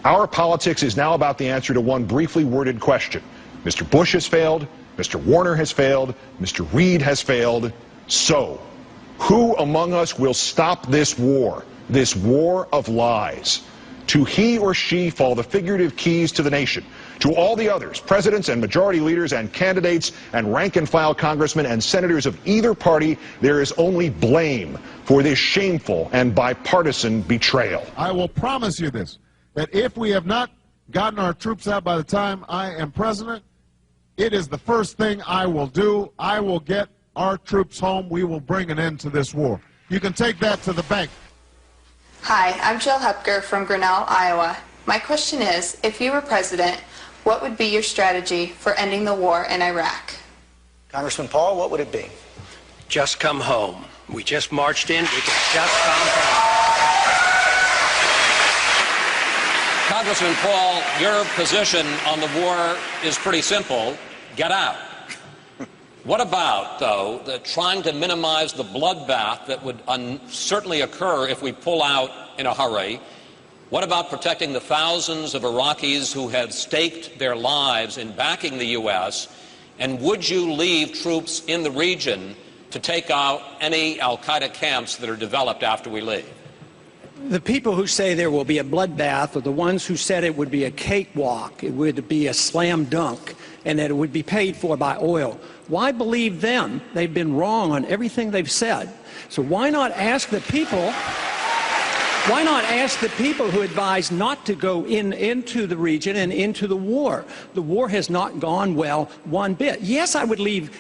Our politics is now about the answer to one briefly worded question. Mr. Bush has failed, Mr. Warner has failed, Mr. Reid has failed. So, who among us will stop this war of lies? To he or she fall the figurative keys to the nation. To all the others, presidents and majority leaders and candidates and rank-and-file congressmen and senators of either party, there is only blame for this shameful and bipartisan betrayal. I will promise you this, that if we have not gotten our troops out by the time I am president, it is the first thing I will do. I will get our troops home. We will bring an end to this war. You can take that to the bank. Hi, I'm Jill Hepker from Grinnell, Iowa. My question is, if you were president, what would be your strategy for ending the war in Iraq? Congressman Paul, what would it be? Just come home. We just marched in. We can just come home. Congressman Paul, your position on the war is pretty simple. Get out. What about, though, trying to minimize the bloodbath that would certainly occur if we pull out in a hurry? What about protecting the thousands of Iraqis who have staked their lives in backing the U.S.? And would you leave troops in the region to take out any al-Qaeda camps that are developed after we leave? The people who say there will be a bloodbath are the ones who said it would be a cakewalk, it would be a slam dunk, and that it would be paid for by oil. Why believe them? They've been wrong on everything they've said. So why not ask the people? Why not ask the people who advise not to go into the region and into the war? The war has not gone well one bit. Yes, I would leave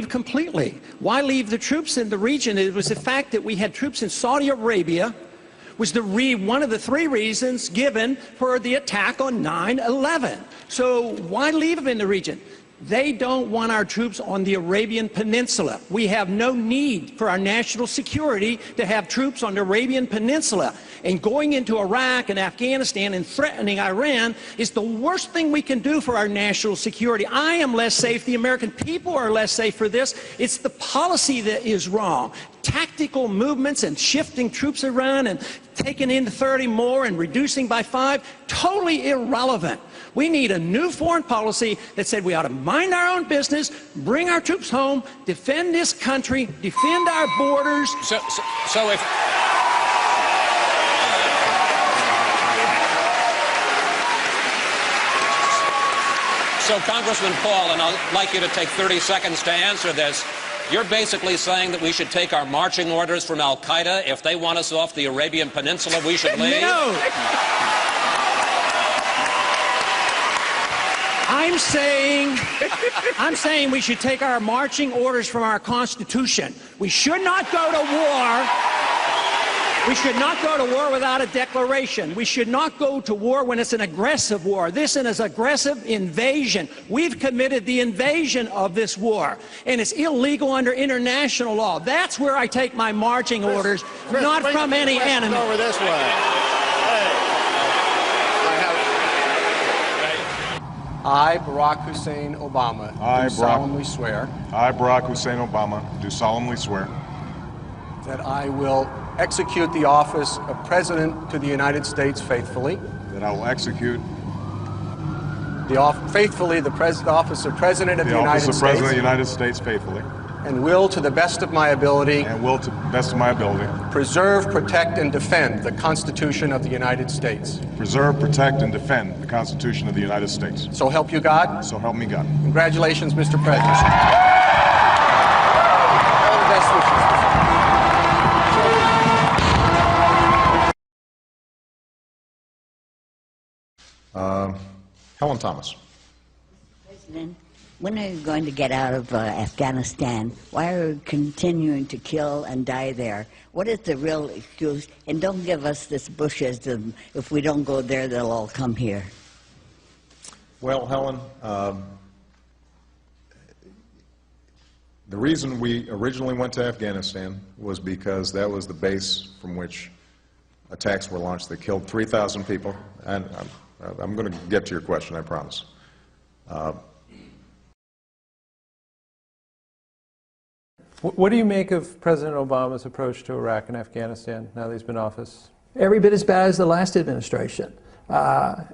completely. Why leave the troops in the region? It was the fact that we had troops in Saudi Arabia was one of the three reasons given for the attack on 9/11. So why leave them in the region? They don't want our troops on the Arabian Peninsula. We have no need for our national security to have troops on the Arabian Peninsula. And going into Iraq and Afghanistan and threatening Iran is the worst thing we can do for our national security. I am less safe. The American people are less safe for this. It's the policy that is wrong. Tactical movements and shifting troops around and taking in 30 more and reducing by 5, totally irrelevant. We need a new foreign policy that said we ought to mind our own business, bring our troops home, defend this country, defend our borders. So Congressman Paul, and I'd like you to take 30 seconds to answer this. You're basically saying that we should take our marching orders from al-Qaeda. If they want us off the Arabian Peninsula, we should leave? No. I'm saying we should take our marching orders from our Constitution. We should not go to war. We should not go to war without a declaration. We should not go to war when it's an aggressive war. This is an aggressive invasion. We've committed the invasion of this war, and it's illegal under international law. That's where I take my marching orders, not from any enemy. Over this way. I, Barack Hussein Obama, do solemnly swear. I, Barack Hussein Obama, do solemnly swear. That I will execute the office of President to the United States faithfully. That I will execute the office of President of the United States. The office of President of the United States faithfully. And will, to the best of my ability. And will, to the best of my ability. Preserve, protect, and defend the Constitution of the United States. Preserve, protect, and defend the Constitution of the United States. So help you God. So help me God. Congratulations, Mr. President. All the best wishes. Helen Thomas. President, when are you going to get out of Afghanistan? Why are you continuing to kill and die there? What is the real excuse? And don't give us this Bushism. If we don't go there, they'll all come here. Well, Helen, the reason we originally went to Afghanistan was because that was the base from which attacks were launched that killed 3,000 people. And I'm going to get to your question, I promise. What do you make of President Obama's approach to Iraq and Afghanistan now that he's been in office? Every bit as bad as the last administration.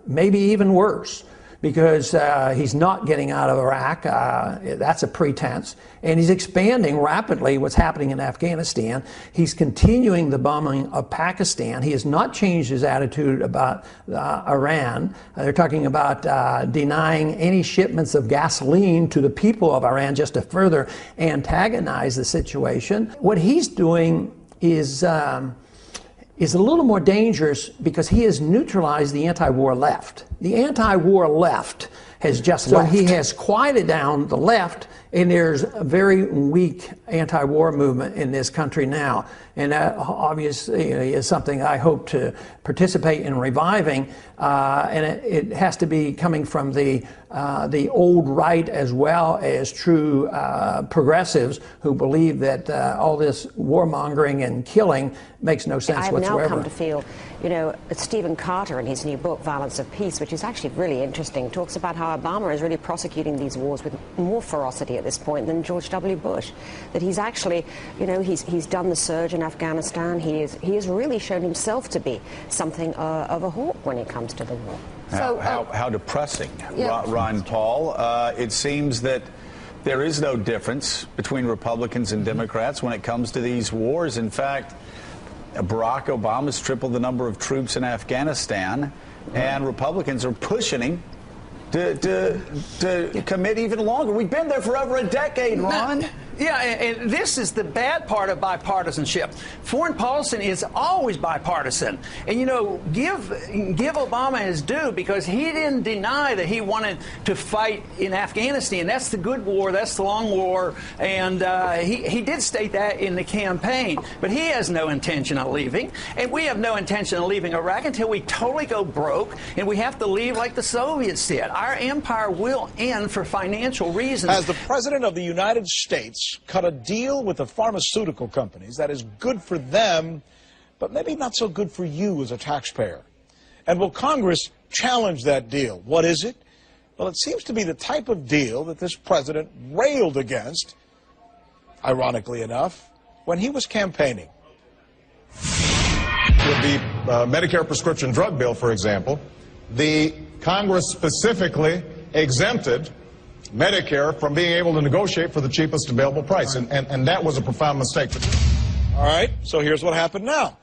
maybe even worse, because he's not getting out of Iraq. That's a pretense. And he's expanding rapidly what's happening in Afghanistan. He's continuing the bombing of Pakistan. He has not changed his attitude about Iran. They're talking about denying any shipments of gasoline to the people of Iran just to further antagonize the situation. What he's doing is a little more dangerous because he has neutralized the anti-war left. The anti-war left has just left. So he has quieted down the left, and there's a very weak anti-war movement in this country now. And that obviously is something I hope to participate in reviving. And it has to be coming from the old right as well as true progressives who believe that all this warmongering and killing makes no sense whatsoever. I've now come to feel, you know, Stephen Carter in his new book, Violence of Peace, which is actually really interesting, talks about how Obama is really prosecuting these wars with more ferocity at this point than George W. Bush. That he's actually, you know, he's done the surge in Afghanistan. He has really shown himself to be something of a hawk when it comes to the war. How depressing, Ron Paul. It seems that there is no difference between Republicans and Democrats when it comes to these wars. In fact, Barack Obama's tripled the number of troops in Afghanistan, and Republicans are pushing him to commit even longer. We've been there for over a decade, Ron. Yeah, and this is the bad part of bipartisanship. Foreign policy is always bipartisan. And, you know, give Obama his due, because he didn't deny that he wanted to fight in Afghanistan. That's the good war. That's the long war. And he did state that in the campaign. But he has no intention of leaving. And we have no intention of leaving Iraq until we totally go broke. And we have to leave like the Soviets did. Our empire will end for financial reasons. As the President of the United States cut a deal with the pharmaceutical companies that is good for them, but maybe not so good for you as a taxpayer. And will Congress challenge that deal? What is it? Well, it seems to be the type of deal that this president railed against, ironically enough, when he was campaigning. With the Medicare prescription drug bill, for example, the Congress specifically exempted Medicare from being able to negotiate for the cheapest available price, and that was a profound mistake. All right, so here's what happened now.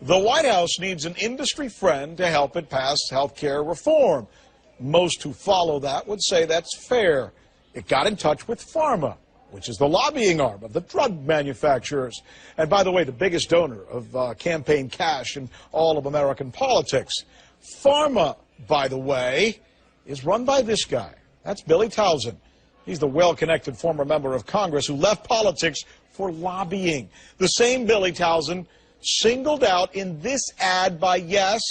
The White House needs an industry friend to help it pass health care reform. Most who follow that would say that's fair. It got in touch with Pharma, which is the lobbying arm of the drug manufacturers. And by the way, the biggest donor of campaign cash in all of American politics. Pharma, by the way, is run by this guy. That's Billy Towson. He's the well-connected former member of Congress who left politics for lobbying. The same Billy Towson singled out in this ad by, yes,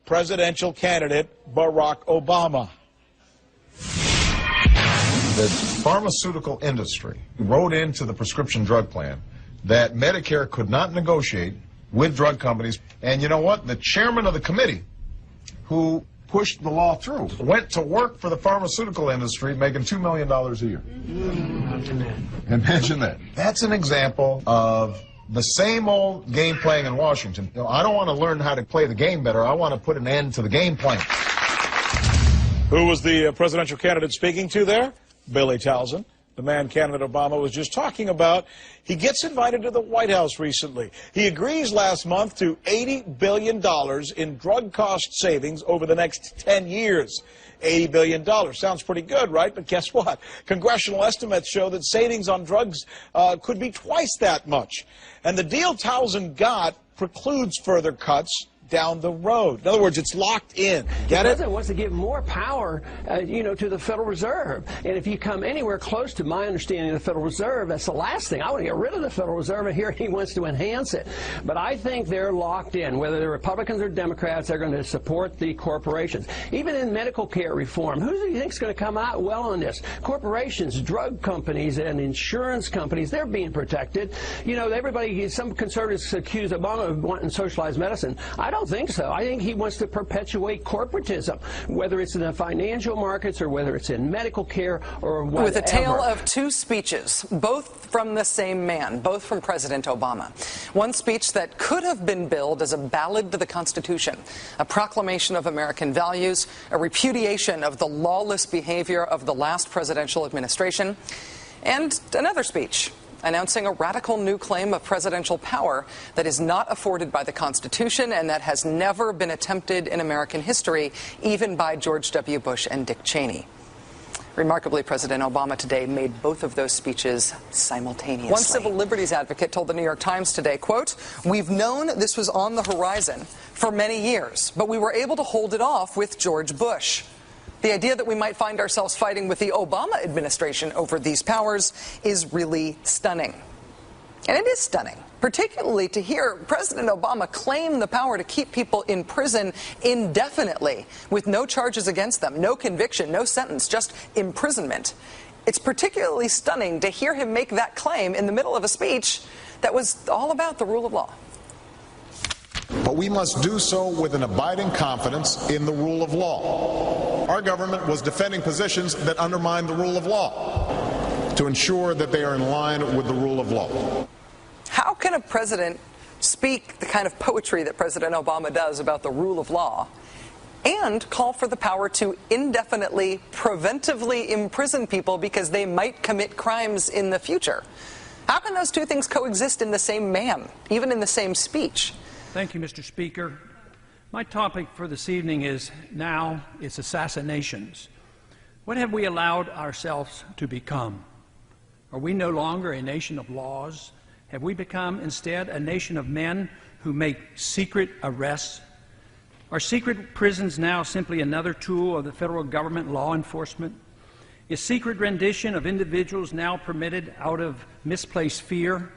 presidential candidate Barack Obama. The pharmaceutical industry wrote into the prescription drug plan that Medicare could not negotiate with drug companies. And you know what? The chairman of the committee who pushed the law through went to work for the pharmaceutical industry making $2 million a year. Imagine that. That's an example of the same old game playing in Washington. You know, I don't want to learn how to play the game better. I want to put an end to the game playing. Who was the presidential candidate speaking to there? Billy Towson, the man candidate Obama was just talking about. He gets invited to the White House recently. He agrees last month to $80 billion in drug cost savings over the next 10 years. $80 billion. Sounds pretty good, right? But guess what? Congressional estimates show that savings on drugs could be twice that much. And the deal Towson got precludes further cuts down the road. In other words, it's locked in. Get it? The president wants to give more power, to the Federal Reserve. And if you come anywhere close to my understanding of the Federal Reserve, that's the last thing. I want to get rid of the Federal Reserve, and here he wants to enhance it. But I think they're locked in. Whether they're Republicans or Democrats, they're going to support the corporations. Even in medical care reform, who do you think is going to come out well on this? Corporations, drug companies, and insurance companies, they're being protected. You know, everybody, some conservatives accuse Obama of wanting socialized medicine. I don't don't think so. I think he wants to perpetuate corporatism, whether it's in the financial markets or whether it's in medical care or whatever. With a tale of two speeches, both from the same man, both from President Obama. One speech that could have been billed as a ballad to the Constitution, a proclamation of American values, a repudiation of the lawless behavior of the last presidential administration, and another speech announcing a radical new claim of presidential power that is not afforded by the Constitution and that has never been attempted in American history, even by George W. Bush and Dick Cheney. Remarkably, President Obama today made both of those speeches simultaneously. One civil liberties advocate told the New York Times today, quote, "We've known this was on the horizon for many years, but we were able to hold it off with George Bush. The idea that we might find ourselves fighting with the Obama administration over these powers is really stunning." And it is stunning, particularly to hear President Obama claim the power to keep people in prison indefinitely with no charges against them, no conviction, no sentence, just imprisonment. It's particularly stunning to hear him make that claim in the middle of a speech that was all about the rule of law. But we must do so with an abiding confidence in the rule of law. Our government was defending positions that undermine the rule of law to ensure that they are in line with the rule of law. How can a president speak the kind of poetry that President Obama does about the rule of law and call for the power to indefinitely, preventively imprison people because they might commit crimes in the future? How can those two things coexist in the same man, even in the same speech? Thank you, Mr. Speaker. My topic for this evening is now it's assassinations. What have we allowed ourselves to become? Are we no longer a nation of laws? Have we become instead a nation of men who make secret arrests? Are secret prisons now simply another tool of the federal government law enforcement? Is secret rendition of individuals now permitted out of misplaced fear?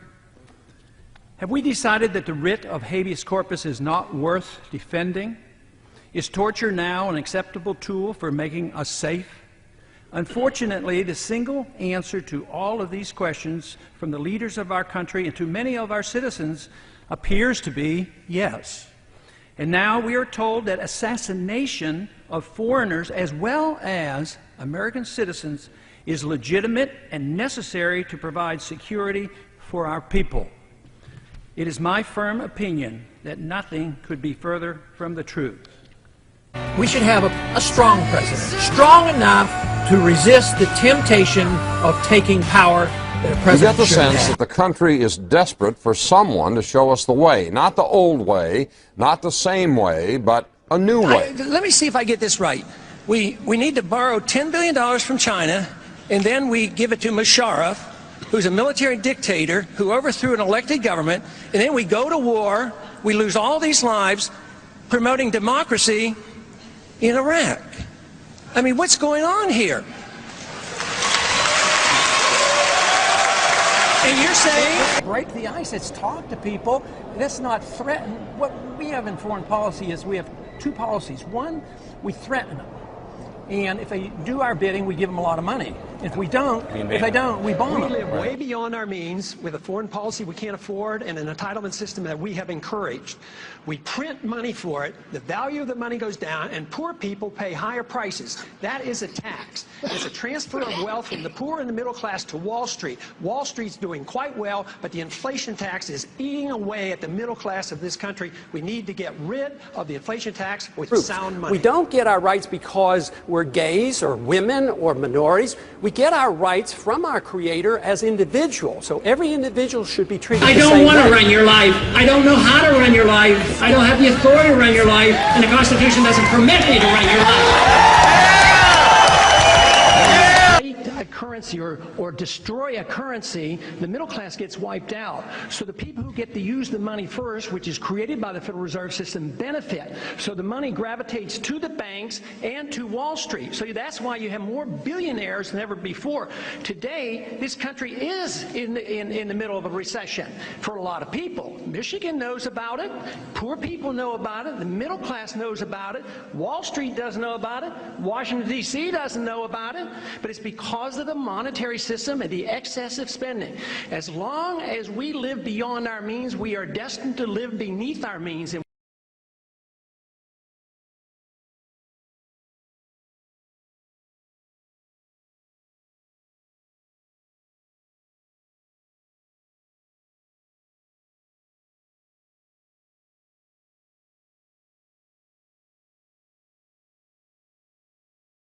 Have we decided that the writ of habeas corpus is not worth defending? Is torture now an acceptable tool for making us safe? Unfortunately, the single answer to all of these questions from the leaders of our country and to many of our citizens appears to be yes. And now we are told that assassination of foreigners as well as American citizens is legitimate and necessary to provide security for our people. It is my firm opinion that nothing could be further from the truth. We should have a strong president, strong enough to resist the temptation of taking power that a You president get the should sense have. that the country is desperate for someone to show us the way. Not the old way, not the same way, but a new way. Let me see if I get this right. We need to borrow $10 billion from China, and then we give it to Musharraf, who's a military dictator who overthrew an elected government, and then we go to war, we lose all these lives promoting democracy in Iraq. I mean, what's going on here? And you're saying? Break the ice. Let's talk to people. Let's not threaten. What we have in foreign policy is we have two policies. One, we threaten them. And if they do our bidding, we give them a lot of money. If we don't, if they don't, we bomb them. We live way beyond our means with a foreign policy we can't afford and an entitlement system that we have encouraged. We print money for it, the value of the money goes down, and poor people pay higher prices. That is a tax. It's a transfer of wealth from the poor and the middle class to Wall Street. Wall Street's doing quite well, but the inflation tax is eating away at the middle class of this country. We need to get rid of the inflation tax with sound money. We don't get our rights because we're gays or women or minorities. We get our rights from our Creator as individuals. So every individual should be treated the same way. I don't want to run your life. I don't know how to run your life. I don't have the authority to run your life, and the Constitution doesn't permit me to run your life. A currency or destroy a currency, the middle class gets wiped out. So the people who get to use the money first, which is created by the Federal Reserve System, benefit. So the money gravitates to the banks and to Wall Street. So that's why you have more billionaires than ever before. Today, this country is in the middle of a recession for a lot of people. Michigan knows about it. Poor people know about it. The middle class knows about it. Wall Street doesn't know about it. Washington, D.C. doesn't know about it. But it's because of the monetary system and the excessive spending. As long as we live beyond our means, we are destined to live beneath our means. And